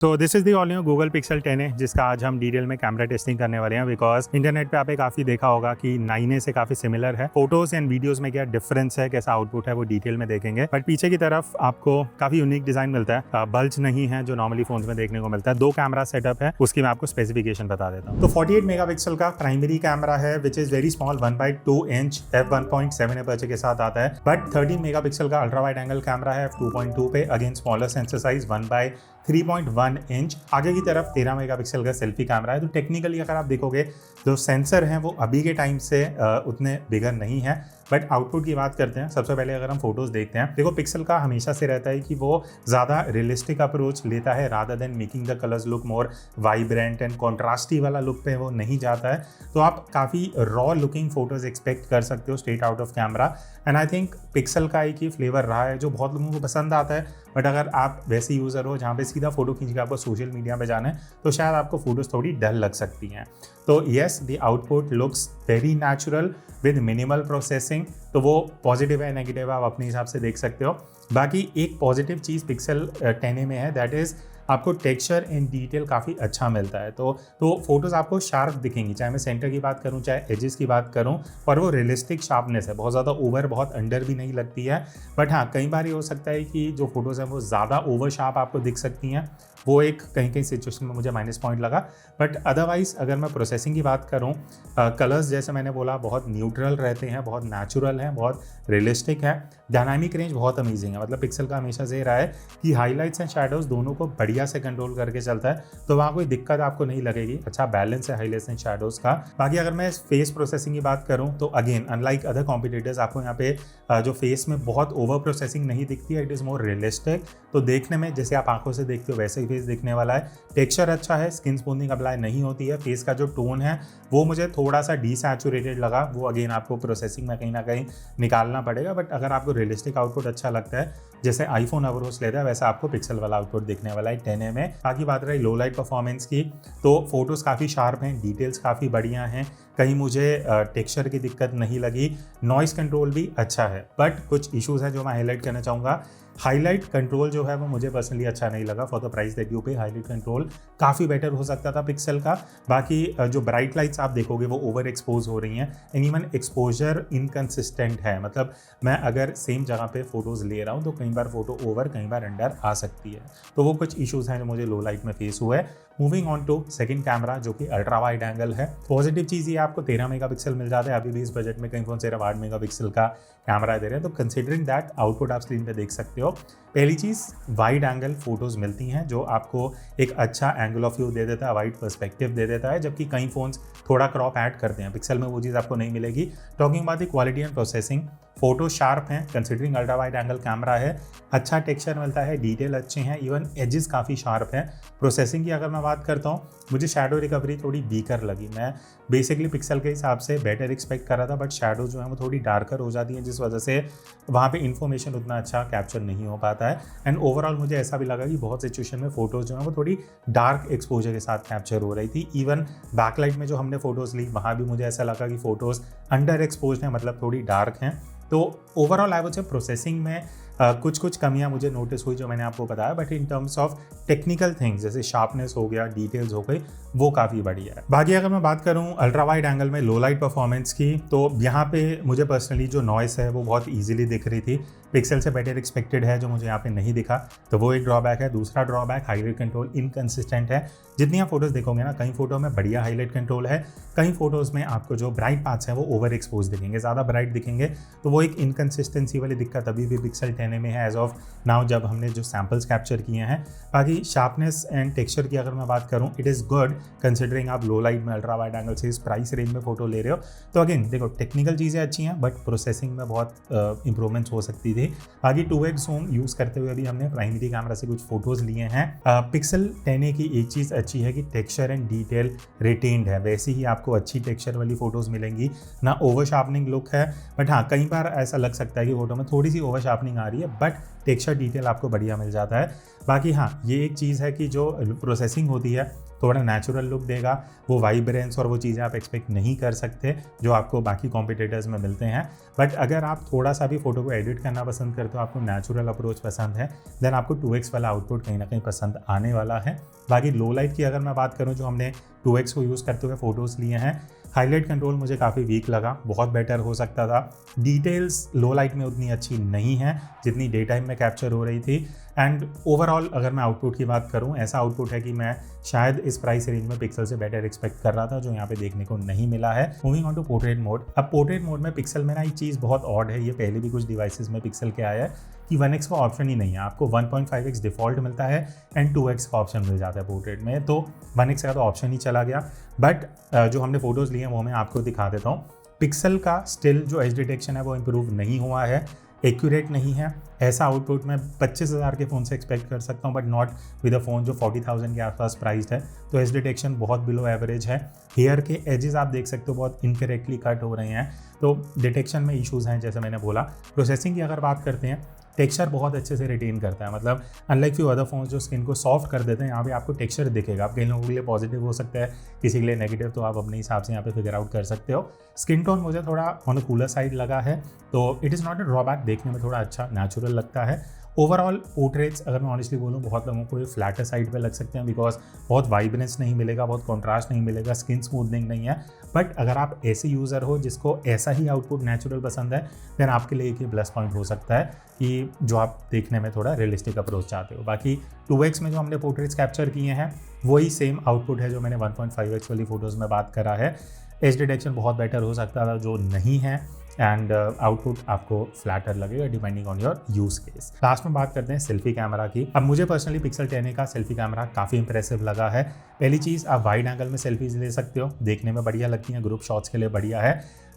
तो this is the all new Google pixel 10a जिसका आज हम डिटेल में कैमरा टेस्टिंग करने वाले हैं बिकॉज इंटरनेट पे आपने काफ़ी देखा होगा कि 9a से काफ़ी सिमिलर है। फोटोज एंड वीडियोस में क्या डिफरेंस है, कैसा आउटपुट है, वो डिटेल में देखेंगे। बट पीछे की तरफ आपको काफ़ी यूनिक डिज़ाइन मिलता है, बल्ज नहीं है जो नॉर्मली फोन्स में देखने को मिलता है। 2 कैमरा सेटअप है, उसकी मैं आपको स्पेसिफिकेशन बता देता हूँ। तो 48 मेगापिक्सल का प्राइमरी कैमरा है which is very small 1/2 inch f1.7 aperture के साथ आता है। बट 13 मेगापिक्सल का अल्ट्रा वाइड एंगल कैमरा है f2.2 पे, again smaller sensor size 1/3.1 inch. आगे की तरफ 13 मेगापिक्सल का सेल्फी कैमरा है। तो टेक्निकली अगर आप देखोगे जो सेंसर हैं वो अभी के टाइम से उतने बिगर नहीं है। बट आउटपुट की बात करते हैं। सबसे पहले अगर हम फोटोज देखते हैं, देखो पिक्सल का हमेशा से रहता है कि वो ज़्यादा रियलिस्टिक अप्रोच लेता है rather than making the colours look more vibrant and contrasty वाला लुक पे वो नहीं जाता है। तो आप काफ़ी रॉ लुकिंग फोटोज एक्सपेक्ट कर सकते हो straight out of camera. And I think pixel का एक ही फ्लेवर रहा है जो बहुत लोगों को पसंद आता है। बट अगर आप वैसे यूज़र हो जहाँ पे सीधा फोटो खींच के आपको सोशल मीडिया पे जाना है तो शायद आपको फोटोज थोड़ी डल लग सकती हैं। तो yes, the output looks very natural with minimal processing. तो वो पॉजिटिव है, नेगेटिव है, आप अपने हिसाब से देख सकते हो। बाकी एक पॉजिटिव चीज़ पिक्सल 10a में है, दैट इज़ आपको टेक्सचर एंड डिटेल काफ़ी अच्छा मिलता है। तो फोटोज़ आपको शार्प दिखेंगी, चाहे मैं सेंटर की बात करूं चाहे एजेस की बात करूं, और वो रियलिस्टिक शार्पनेस है, बहुत ज़्यादा ओवर बहुत अंडर भी नहीं लगती है। बट हाँ, कई बार ये हो सकता है कि जो फोटोज़ हैं वो ज़्यादा ओवर शार्प आपको दिख सकती हैं। वो एक कहीं कहीं सिचुएशन में मुझे माइनस पॉइंट लगा। बट अदरवाइज़ अगर मैं प्रोसेसिंग की बात करूँ, कलर्स जैसे मैंने बोला बहुत न्यूट्रल रहते हैं, बहुत नेचुरल हैं, बहुत रियलिस्टिक है। डायनामिक रेंज बहुत अमेजिंग है। मतलब पिक्सल का हमेशा से रहा है कि हाईलाइट्स एंड शैडोज़ दोनों को बढ़िया से कंट्रोल करके चलता है, तो वहाँ कोई दिक्कत आपको नहीं लगेगी। अच्छा बैलेंस है हाईलाइट्स एंड शैडोज़ का। बाकी अगर मैं फेस प्रोसेसिंग की बात करूँ तो अगेन अनलाइक अदर कॉम्पिटिटर्स आपको यहाँ पे जो फेस में बहुत ओवर प्रोसेसिंग नहीं दिखती है, इट इज़ मोर रियलिस्टिक। तो देखने में जैसे आप आंखों से देखते हो वैसे ही फेस दिखने वाला है। टेक्सचर अच्छा है, स्किन स्मूथनिंग अप्लाई नहीं होती है। फेस का जो टोन है वो मुझे थोड़ा सा डीसैचुरेटेड लगा, वो अगेन आपको प्रोसेसिंग में कहीं ना कहीं निकालना पड़ेगा। बट अगर आपको रियलिस्टिक आउटपुट अच्छा लगता है जैसे आईफोन अप्रोच लेता है वैसा आपको पिक्सल वाला आउटपुट दिखने वाला है 10a में। बाकी बात रही लो लाइट परफॉर्मेंस की, तो फोटोज़ काफ़ी शार्प हैं, डिटेल्स काफ़ी बढ़िया हैं, कहीं मुझे टेक्सचर की दिक्कत नहीं लगी। नॉइस कंट्रोल भी अच्छा है। बट कुछ इश्यूज़ हैं जो मैं हाईलाइट करना चाहूँगा। हाईलाइट कंट्रोल जो है वो मुझे पर्सनली अच्छा नहीं लगा। For the price that you पे हाईलाइट कंट्रोल काफ़ी बेटर हो सकता था पिक्सल का। बाकी जो ब्राइट लाइट्स आप देखोगे वो ओवर एक्सपोज हो रही हैं, एंड इवन एक्सपोजर इनकंसिस्टेंट है। मतलब मैं अगर सेम जगह पे फोटोज़ ले रहा हूँ तो कई बार फोटो ओवर कई बार अंडर आ सकती है। तो वो कुछ इश्यूज़ हैं जो मुझे लो लाइट में फेस हुआ है। Moving on to second camera जो कि अल्ट्रा वाइड एंगल है। पॉजिटिव चीज़ ये आपको 13 मेगापिक्सल मिल जाता है। अभी भी इस बजट में कई फोन सिर्फ 8 मेगापिक्सल का कैमरा दे रहे हैं। तो कंसिडरिंग दैट आउटपुट आप स्क्रीन पे देख सकते हो। पहली चीज़ वाइड एंगल फोटोज़ मिलती हैं जो आपको एक अच्छा एंगल ऑफ व्यू दे देता है, वाइड पर्सपेक्टिव दे देता है, जबकि कई फ़ोन्स थोड़ा क्रॉप ऐड करते हैं। पिक्सल में वो चीज़ आपको नहीं मिलेगी। Talking about the quality and processing, photo sharp हैं considering ultra wide angle camera है। अच्छा टेक्सचर मिलता है, डिटेल अच्छे हैं, इवन एजेस काफ़ी शार्प हैं। प्रोसेसिंग की अगर मैं बात करता हूँ, मुझे शैडो रिकवरी थोड़ी वीकर लगी। मैं बेसिकली पिक्सल के हिसाब से बेटर एक्सपेक्ट कर रहा था, बट शैडो जो है वो थोड़ी डार्कर हो जाती हैं, जिस वजह से वहाँ पे इन्फॉर्मेशन उतना अच्छा कैप्चर नहीं हो पाता है। एंड ओवरऑल मुझे ऐसा भी लगा कि बहुत सिचुएशन में फोटोज़ जो है वो थोड़ी डार्क एक्सपोजर के साथ कैप्चर हो रही थी। इवन बैकलाइट में जो हमने फोटोज़ ली वहाँ भी मुझे ऐसा लगा कि फ़ोटोज़ अंडर एक्सपोज हैं, मतलब थोड़ी डार्क हैं। तो overall I would say processing में कुछ कमियां मुझे नोटिस हुई जो मैंने आपको बताया। But in terms of technical things जैसे शार्पनेस हो गया, डिटेल्स हो गई, वो काफ़ी बढ़िया है। बाकी अगर मैं बात करूं अल्ट्रा वाइड एंगल में लो लाइट परफॉर्मेंस की, तो यहाँ पे मुझे पर्सनली जो नॉइस है वो बहुत ईजिली दिख रही थी। पिक्सल से बेटर एक्सपेक्टेड है जो मुझे यहाँ पे नहीं दिखा, तो वो एक ड्रॉबैक है। दूसरा ड्रॉबैक हाईलाइट कंट्रोल इनकंसिस्टेंट है। जितनी आप फोटोज़ देखोगे ना, कई फोटो में बढ़िया हाईलाइट कंट्रोल है, कई फोटोज़ में आपको जो ब्राइट पार्ट्स हैं वो ओवर एक्सपोज दिखेंगे, ज़्यादा ब्राइट दिखेंगे। तो वो एक इनकंसिस्टेंसी वाली दिक्कत अभी भी पिक्सल 10a में है एज ऑफ नाउ, जब हमने जो सैम्पल्स कैप्चर किए हैं। बाकी शार्पनेस एंड टेक्सचर की अगर मैं बात करूँ, इट इज़ गुड कंसिडरिंग आप लो लाइट में अल्ट्रा वाइड एंगल से इस प्राइस रेंज में फोटो ले रहे हो। तो अगेन देखो टेक्निकल चीज़ें अच्छी हैं, बट प्रोसेसिंग में बहुत इंप्रूवमेंट्स हो सकती थी। बाकी 2x ज़ूम यूज़ करते हुए भी हमने प्राइमरी कैमरा से कुछ फोटोज़ लिए हैं। पिक्सल 10a की एक चीज़ अच्छी है कि टेक्सचर एंड डिटेल रिटेन्ड है, वैसे ही आपको अच्छी टेक्सचर वाली फोटोज़ मिलेंगी ना। ओवर शार्पनिंग लुक है, बट हाँ कई बार ऐसा लग सकता है कि फोटो में थोड़ी सी ओवर शार्पनिंग आ रही है, बट टेक्सचर डिटेल आपको बढ़िया मिल जाता है। बाकी हाँ, ये एक चीज़ है कि जो प्रोसेसिंग होती है थोड़ा नेचुरल लुक देगा, वो वाइब्रेंस और वो चीज़ें आप एक्सपेक्ट नहीं कर सकते जो आपको बाकी कॉम्पिटिटर्स में मिलते हैं। बट अगर आप थोड़ा सा भी फोटो को एडिट करना पसंद करते हो, आपको नेचुरल अप्रोच पसंद है, देन आपको 2x वाला आउटपुट कहीं ना कहीं पसंद आने वाला है। बाकी लो लाइट की अगर मैं बात करूँ, जो हमने 2x को यूज़ करते हुए फ़ोटोज़ लिए हैं, हाईलाइट कंट्रोल मुझे काफ़ी वीक लगा, बहुत बेटर हो सकता था। डिटेल्स लो लाइट में उतनी अच्छी नहीं है जितनी डे टाइम में कैप्चर हो रही थी। एंड ओवरऑल अगर मैं आउटपुट की बात करूं, ऐसा आउटपुट है कि मैं शायद इस प्राइस रेंज में पिक्सल से बेटर एक्सपेक्ट कर रहा था, जो यहाँ पे देखने को नहीं मिला है। Moving on to portrait mode. अब पोर्ट्रेट मोड में पिक्सल में ना एक चीज़ बहुत ऑड है, ये पहले भी कुछ डिवाइसेस में पिक्सल के आया है कि 1x का ऑप्शन ही नहीं है, आपको 1.5x डिफ़ॉल्ट मिलता है एंड 2x का ऑप्शन मिल जाता है पोर्ट्रेट में, तो 1x का तो ऑप्शन ही चला गया। बट जो हमने फोटोज़ लिए हैं वो मैं आपको दिखा देता हूँ। पिक्सल का स्टिल जो एज डिटेक्शन है वो इम्प्रूव नहीं हुआ है, एक्यूरेट नहीं है। ऐसा आउटपुट मैं 25,000 के फ़ोन से एक्सपेक्ट कर सकता हूँ, but not with a phone जो 40,000 के आसपास प्राइस्ड है। तो एज डिटेक्शन बहुत बिलो एवरेज है। हेयर के एजेस आप देख सकते हो बहुत इनकरेक्टली कट हो रहे हैं, तो डिटेक्शन में इश्यूज़ हैं जैसे मैंने बोला। प्रोसेसिंग की अगर बात करते हैं, टेक्सचर बहुत अच्छे से रिटेन करता है, मतलब अनलाइक फ्यू अदर फोन्स जो स्किन को सॉफ्ट कर देते हैं, यहाँ पे आपको टेक्सचर दिखेगा। आप कई लोगों के लिए पॉजिटिव हो सकता है, किसी के लिए नेगेटिव, तो आप अपने हिसाब से यहाँ पे फिगर आउट कर सकते हो। स्किन टोन मुझे थोड़ा ऑन द कूलर साइड लगा है, तो it is not a drawback, देखने में थोड़ा अच्छा नेचुरल लगता है। ओवरऑल पोर्ट्रेट्स अगर मैं ऑनेस्टली बोलूँ, बहुत लोगों को ये फ्लैटर साइड पे लग सकते हैं, बिकॉज बहुत वाइब्रेंस नहीं मिलेगा, बहुत कॉन्ट्रास्ट नहीं मिलेगा, स्किन स्मूथनिंग नहीं है। बट अगर आप ऐसे यूज़र हो जिसको ऐसा ही आउटपुट नेचुरल पसंद है, देन आपके लिए एक प्लस पॉइंट हो सकता है कि जो आप देखने में थोड़ा रियलिस्टिक अप्रोच चाहते हो। बाकी 2x में जो हमने पोर्ट्रेट्स कैप्चर किए हैं वही सेम आउटपुट है जो मैंने 1.5x वाली फ़ोटोज़ में बात करा है। एज डिटेक्शन बहुत बेटर हो सकता था, जो नहीं है, एंड आउटपुट आपको फ्लैटर लगेगा depending on your use case. Last में बात करते हैं सेल्फी कैमरा की। अब मुझे पर्सनली पिक्सल 10a का सेल्फी कैमरा काफ़ी इंप्रेसिव लगा है। पहली चीज़, आप वाइड एंगल में सेल्फीज ले सकते हो, देखने में बढ़िया लगती हैं, ग्रुप शॉट्स के लिए बढ़िया है।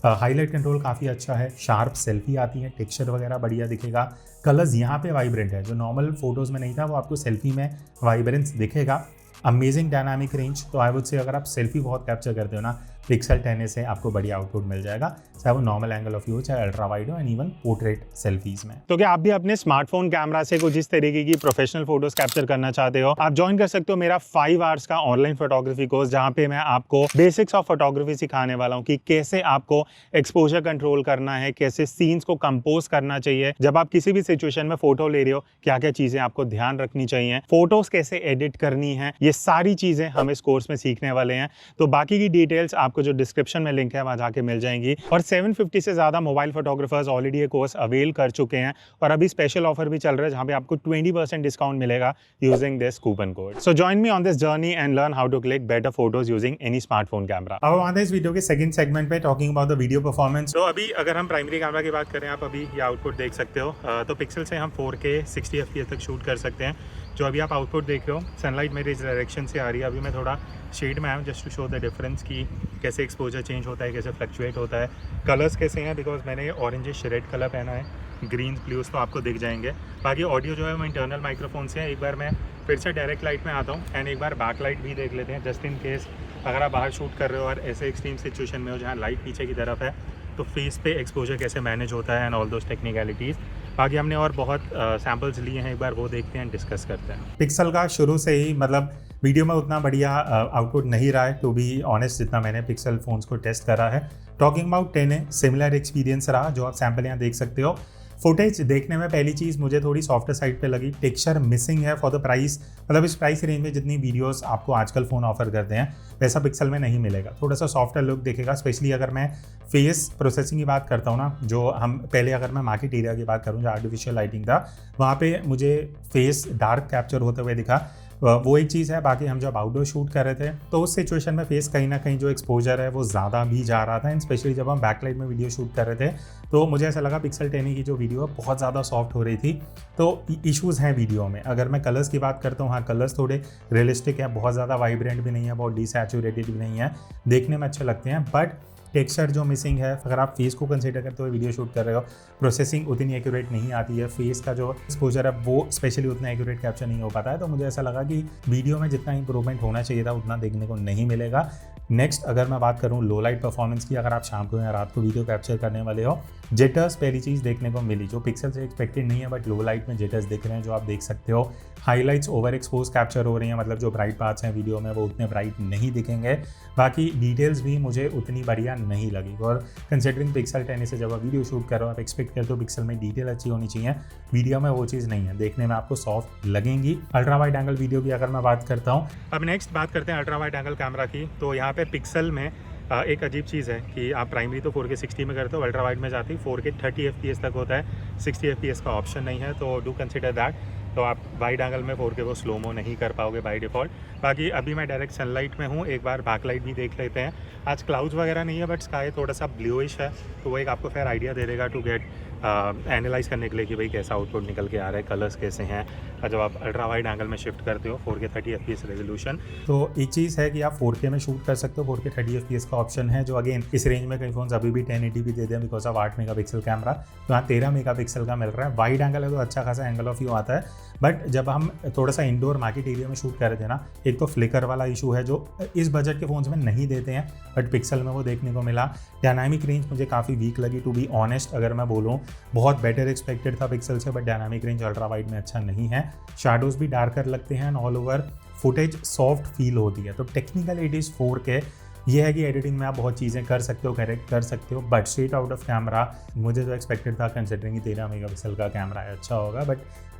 हाईलाइट कंट्रोल काफ़ी अच्छा है, शार्प सेल्फी आती है, टेक्सचर वगैरह बढ़िया दिखेगा। कलर्स यहाँ पे वाइब्रेंट है, जो नॉर्मल फोटोज़ में नहीं था वो आपको सेल्फी में वाइब्रेंस दिखेगा। अमेजिंग डायनामिक रेंज, तो आई वुड से अगर आप सेल्फी बहुत कैप्चर करते हो ना, पिक्सल 10a से आपको बढ़िया आउटपुट मिल जाएगा, चाहे वो नॉर्मल एंगल ऑफ व्यू, चाहे अल्ट्रा वाइड हो, एंड इवन पोर्ट्रेट सेल्फीज में। तो क्या आप भी अपने स्मार्टफोन कैमरा से कुछ इस तरीके की प्रोफेशनल फोटोज कैप्चर करना चाहते हो? आप ज्वाइन कर सकते हो मेरा 5 आवर्स का ऑनलाइन फोटोग्राफी कोर्स, जहाँ पे मैं आपको बेसिक्स ऑफ फोटोग्राफी सिखाने वाला हूँ कि कैसे आपको एक्सपोजर कंट्रोल करना है, कैसे सीन्स को कंपोज करना चाहिए, जब आप किसी भी सिचुएशन में फोटो ले रहे हो क्या क्या चीजें आपको ध्यान रखनी चाहिए, फोटोज कैसे एडिट करनी है, ये सारी चीजें हम इस कोर्स में सीखने वाले हैं। तो बाकी की डिटेल्स आपको जो डिस्क्रिप्शन में लिंक है वहां जाके मिल जाएंगी। और 750 से ज्यादा मोबाइल फोटोग्राफर्स ऑलरेडी ये कोर्स अवेल कर चुके हैं, और अभी स्पेशल ऑफर भी चल रहा है जहां पे आपको 20% डिस्काउंट मिलेगा using this coupon code. So join me on this journey and learn how to click better photos using any smartphone camera. अब आते हैं इस वीडियो के सेकंड सेगमेंट पे, talking about the video performance. तो अभी अगर हम प्राइमरी कैमरा की बात करें, आप अभी ये आउटपुट देख सकते हो, तो पिक्सल से हम 4K 60 FPS तक शूट कर सकते हैं। जो अभी आप आउटपुट देख रहे हो, सनलाइट मेरे इस डायरेक्शन से आ रही है। अभी मैं थोड़ा शेड में आया हूँ just to show the difference की कैसे एक्सपोजर चेंज होता है, कैसे फ्लक्चुएट होता है, कलर्स कैसे हैं, बिकॉज मैंने ऑरेंजिश रेड कलर पहना है, ग्रीन ब्लूज तो आपको दिख जाएंगे। बाकी ऑडियो जो है वो इंटरनल माइक्रोफोन से है। एक बार मैं फिर से डायरेक्ट लाइट में आता हूँ एंड एक बार बैक लाइट भी देख लेते हैं, जस्ट इन केस अगर आप बाहर शूट कर रहे हो और ऐसे एक्सट्रीम सिचुएशन में हो जहाँ लाइट पीछे की तरफ है, तो फेस पे एक्सपोजर कैसे मैनेज होता है एंड ऑल दोस टेक्निकलिटीज़। बाकी हमने और बहुत सैम्पल्स लिए हैं, एक बार वो देखते हैं, डिस्कस करते हैं। पिक्सल का शुरू से ही मतलब वीडियो में उतना बढ़िया आउटपुट नहीं रहा है, टू बी ऑनेस्ट, जितना मैंने पिक्सल फ़ोन्स को टेस्ट करा है। Talking about 10a, similar experience रहा, जो आप सैम्पल यहाँ देख सकते हो। फुटेज देखने में पहली चीज़ मुझे थोड़ी सॉफ्टर साइड पे लगी, टेक्सचर मिसिंग है फॉर द प्राइस, मतलब इस प्राइस रेंज में जितनी वीडियोस आपको आजकल फ़ोन ऑफर करते हैं वैसा पिक्सल में नहीं मिलेगा, थोड़ा सा सॉफ्टर लुक दिखेगा। स्पेशली अगर मैं फेस प्रोसेसिंग की बात करता हूँ ना, जो हम पहले अगर मैं मार्केट एरिया की बात करूँ जो आर्टिफिशियल लाइटिंग था, वहाँ पे मुझे फेस डार्क कैप्चर होते हुए दिखा, वो एक चीज़ है। बाकी हम जब आउटडोर शूट कर रहे थे तो उस सिचुएशन में फेस कहीं ना कहीं जो एक्सपोजर है वो ज़्यादा भी जा रहा था, एंड स्पेशली जब हम बैकलाइट में वीडियो शूट कर रहे थे तो मुझे ऐसा लगा पिक्सल 10a की जो वीडियो है बहुत ज़्यादा सॉफ्ट हो रही थी। तो इश्यूज़ हैं वीडियो में। अगर मैं कलर्स की बात करता हूँ, हाँ कलर्स थोड़े रियलिस्टिक है, बहुत ज़्यादा वाइब्रेंट भी नहीं है, बहुत डिसैचुरेटेड भी नहीं है, देखने में अच्छे लगते हैं, बट टेक्सचर जो मिसिंग है। अगर आप फेस को कंसीडर करते हुए वीडियो शूट कर रहे हो, प्रोसेसिंग उतनी एक्यूरेट नहीं आती है, फेस का जो एक्सपोजर है वो स्पेशली उतना एक्यूरेट कैप्चर नहीं हो पाता है। तो मुझे ऐसा लगा कि वीडियो में जितना इंप्रूवमेंट होना चाहिए था उतना देखने को नहीं मिलेगा। नेक्स्ट अगर मैं बात करूँ लो लाइट परफॉर्मेंस की, अगर आप शाम को या रात को वीडियो कैप्चर करने वाले हो जिटर्स पहली चीज़ देखने को मिली जो पिक्सल से एक्सपेक्टेड नहीं है, बट लो लाइट में जिटर्स दिख रहे हैं जो आप देख सकते हो। हाईलाइट्स ओवर एक्सपोज कैप्चर हो रही हैं, मतलब जो ब्राइट पार्ट्स हैं वीडियो में वो उतने ब्राइट नहीं दिखेंगे। बाकी डिटेल्स भी मुझे उतनी बढ़िया नहीं लगी, और कंसिडरिंग पिक्सल 10 से जब आप वीडियो शूट करो आप एक्सपेक्ट करते हो पिक्सल में डिटेल अच्छी होनी चाहिए, वीडियो में वो चीज़ नहीं है, देखने में आपको सॉफ्ट लगेंगी। अल्ट्रा वाइड एंगल वीडियो की अगर मैं बात करता हूँ, अब नेक्स्ट बात करते हैं अल्ट्रा वाइड एंगल कैमरा की। तो यहाँ पे पिक्सल में एक अजीब चीज़ है कि आप प्राइमरी तो 4K 60 में करते हो, अल्ट्रा वाइड में जाती 4K 30 FPS तक होता है, 60 FPS का ऑप्शन नहीं है, तो डू कंसिडर दैट। तो आप वाइड एंगल में 4K को स्लोमो नहीं कर पाओगे बाय डिफ़ॉल्ट। बाकी अभी मैं डायरेक्ट सनलाइट में हूँ, एक बार बैकलाइट भी देख लेते हैं। आज क्लाउड्स वगैरह नहीं है, बट स्काई थोड़ा सा ब्लूइश है, तो वो एक आपको फेयर आइडिया दे देगा टू गेट एनालाइज करने के लिए कि भाई कैसा आउटपुट निकल के आ रहा है, कलर्स कैसे हैं। और जब आप अल्ट्रा वाइड एंगल में शिफ्ट करते हो 4K 30 FPS रेजोल्यूशन, तो एक चीज़ है कि आप 4K में शूट कर सकते हो, 4K 30 FPS का ऑप्शन है, जो अगेन इस रेंज में कई फोन अभी भी 1080 भी दे दें बिकॉज ऑफ 8 मेगापिक्सल कैमरा, तो यहाँ 13 मेगापिक्सल का मिल रहा है। वाइड एंगल है तो अच्छा खासा एंगल ऑफ व्यू आता है, बट जब हम थोड़ा सा इंडोर मार्केट एरिया में शूट कर रहे थे ना, एक तो फ्लिकर वाला इशू है जो इस बजट के फोन्स में नहीं देते हैं, बट पिक्सल में वो देखने को मिला। डायनामिक रेंज मुझे काफ़ी वीक लगी टू बी ऑनेस्ट, अगर मैं बोलूँ बहुत बेटर एक्सपेक्टेड था पिक्सल से, but dynamic range ultra wide में अच्छा नहीं है। शैडोज भी डार्कर लगते हैं and all over footage soft feel होती है। तो टेक्निकल इट इज़ 4K, ये है कि एडिटिंग में आप बहुत चीज़ें कर सकते हो, करेक्ट कर सकते हो, but straight out of camera मुझे जो एक्सपेक्टेड था कंसिडरिंग 13 मेगापिक्सल का कैमरा है अच्छा होगा, बट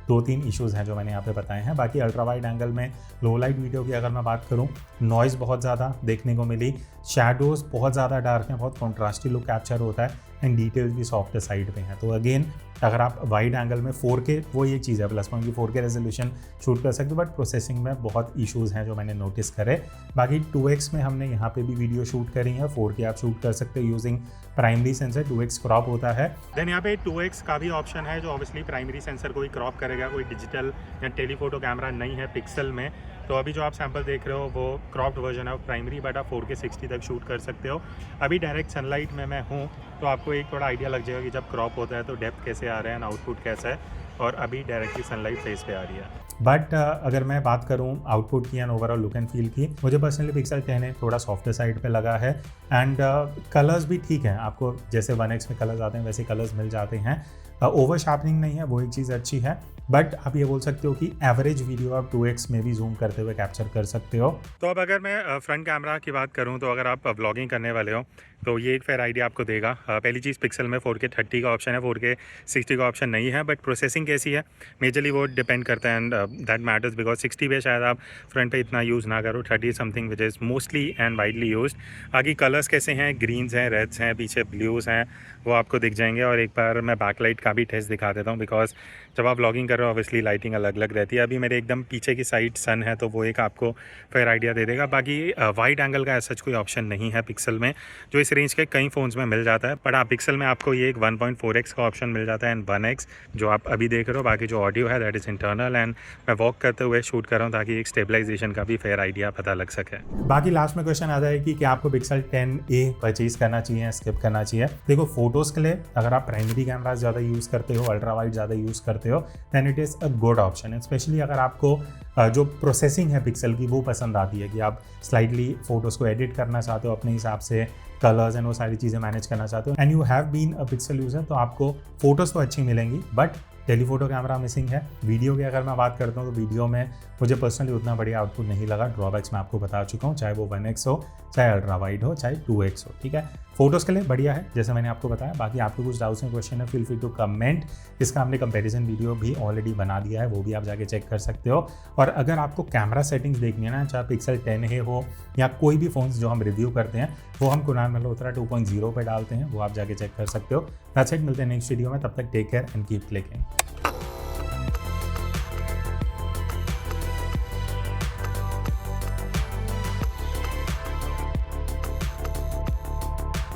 2-3 इश्यूज़ हैं जो मैंने यहाँ पे बताए हैं। बाकी अल्ट्रा वाइड एंगल में लो लाइट वीडियो की अगर मैं बात करूँ, नॉइज़ बहुत ज़्यादा देखने को मिली, शैडोज़ बहुत ज़्यादा डार्क हैं, बहुत कॉन्ट्रास्टी लुक कैप्चर होता है एंड डिटेल्स भी सॉफ्ट साइड पे हैं। तो अगेन अगर आप वाइड एंगल में 4K, वो एक चीज़ है प्लस पॉइंट की 4K रेजोल्यूशन शूट कर सकते हो, बट प्रोसेसिंग में बहुत इश्यूज़ हैं जो मैंने नोटिस करे। बाकी 2x में हमने यहाँ पे भी वीडियो शूट करी है, 4K आप शूट कर सकते हो using primary sensor, 2x crop होता है। देन यहाँ पे 2x का भी ऑप्शन है जो ऑब्वियसली प्राइमरी सेंसर को ही क्रॉप करेगा, कोई डिजिटल या टेलीफोटो कैमरा नहीं है पिक्सल में। तो अभी जो आप सैंपल देख रहे हो वो क्रॉप्ड वर्जन है प्राइमरी, बट आप 4K 60 तक शूट कर सकते हो। अभी डायरेक्ट सनलाइट में मैं हूँ, तो आपको एक थोड़ा आइडिया लग जाएगा कि जब क्रॉप होता है तो डेप्थ कैसे आ रहा है एंड आउटपुट कैसा है, और अभी डायरेक्टली सनलाइट फेस पे आ रही है। बट अगर मैं बात करूँ आउटपुट की and overall look and feel की, मुझे पर्सनली पिक्सल 10 थोड़ा सॉफ्टर साइड पे लगा है एंड कलर्स भी ठीक हैं, आपको जैसे 1x में कलर्स आते हैं वैसे कलर्स मिल जाते हैं। ओवर शार्पनिंग नहीं है, वो एक चीज़ अच्छी है, बट आप ये बोल सकते हो कि एवरेज वीडियो आप 2x में भी जूम करते हुए कैप्चर कर सकते हो। तो अब अगर मैं फ्रंट कैमरा की बात करूं, तो अगर आप व्लॉगिंग करने वाले हो तो ये एक फेयर आइडिया आपको देगा। पहली चीज़ पिक्सल में 4K 30 का ऑप्शन है, 4K 60 का ऑप्शन नहीं है, बट प्रोसेसिंग कैसी है मेजरली वो डिपेंड करता है एंड दैट मैटर्स बिकॉज 60 पे शायद आप फ्रंट पे इतना यूज़ ना करो, 30 something which is mostly and widely use. आगे कलर्स कैसे हैं, ग्रीन्स हैं, रेड्स हैं, पीछे ब्लूज़ हैं, वो आपको दिख जाएंगे। और एक बार मैं बैकलाइट का भी टेस्ट दिखा देता हूँ बिकॉज जब आप व्लॉगिंग कर रहे हो ऑब्वियसली लाइटिंग अलग अलग रहती है। अभी मेरे एकदम पीछे की साइड सन है, तो वो एक आपको फेयर आइडिया दे देगा। बाकी वाइड एंगल का ऐसा कोई ऑप्शन नहीं है पिक्सल में, जो इस रेंज के कई फ़ोन्स में मिल जाता है, बट आप पिक्सल में आपको ये एक 1.4x का ऑप्शन मिल जाता है एंड 1x जो आप अभी देख रहे हो। बाकी जो ऑडियो है दैट इज़ इंटरनल एंड मैं वॉक करते हुए शूट कर रहा हूँ ताकि एक स्टेबलाइजेशन का भी फेयर आइडिया पता लग सके। बाकी लास्ट में क्वेश्चन आता है कि क्या आपको पिक्सल 10a परचेज करना चाहिए, स्किप करना चाहिए। देखो फोटोज़ के लिए अगर आप प्राइमरी कैमरा ज़्यादा यूज़ करते हो, अल्ट्रा वाइड ज़्यादा यूज़ करते हो, then it is a good option. Specially अगर आपको जो प्रोसेसिंग है पिक्सल की वो पसंद आती है कि आप स्लाइडली फोटोज़ को एडिट करना चाहते हो अपने हिसाब से, कलर्स एंड वो सारी चीज़ें मैनेज करना चाहते हो and you have been a Pixel user, तो आपको फोटोज़ तो अच्छी मिलेंगी, बट टेलीफोटो कैमरा मिसिंग है। वीडियो की अगर मैं बात करता हूँ तो वीडियो में मुझे पर्सनली उतना बढ़िया आउटपुट नहीं लगा। ड्रॉबैक्स मैं आपको बता चुका हूँ, चाहे वो 1x हो, चाहे अल्ट्रा वाइड हो, चाहे 2x हो, ठीक है। फोटोज़ के लिए बढ़िया है जैसे मैंने आपको बताया। बाकी आपको कुछ डाउट्स में क्वेश्चन है, फील फ्री टू कमेंट। इसका हमने कंपैरिजन वीडियो भी ऑलरेडी बना दिया है, वो भी आप जाके चेक कर सकते हो। और अगर आपको कैमरा सेटिंग्स देखनी है ना, चाहे पिक्सल 10a हो या कोई भी फ़ोन्स जो हम रिव्यू करते हैं, वो हम कुणाल मल्होत्रा 2.0 पे डालते हैं, वो आप जाके चेक कर सकते हो। दैट्स इट, मिलते हैं नेक्स्ट वीडियो में, तब तक take care and keep clicking.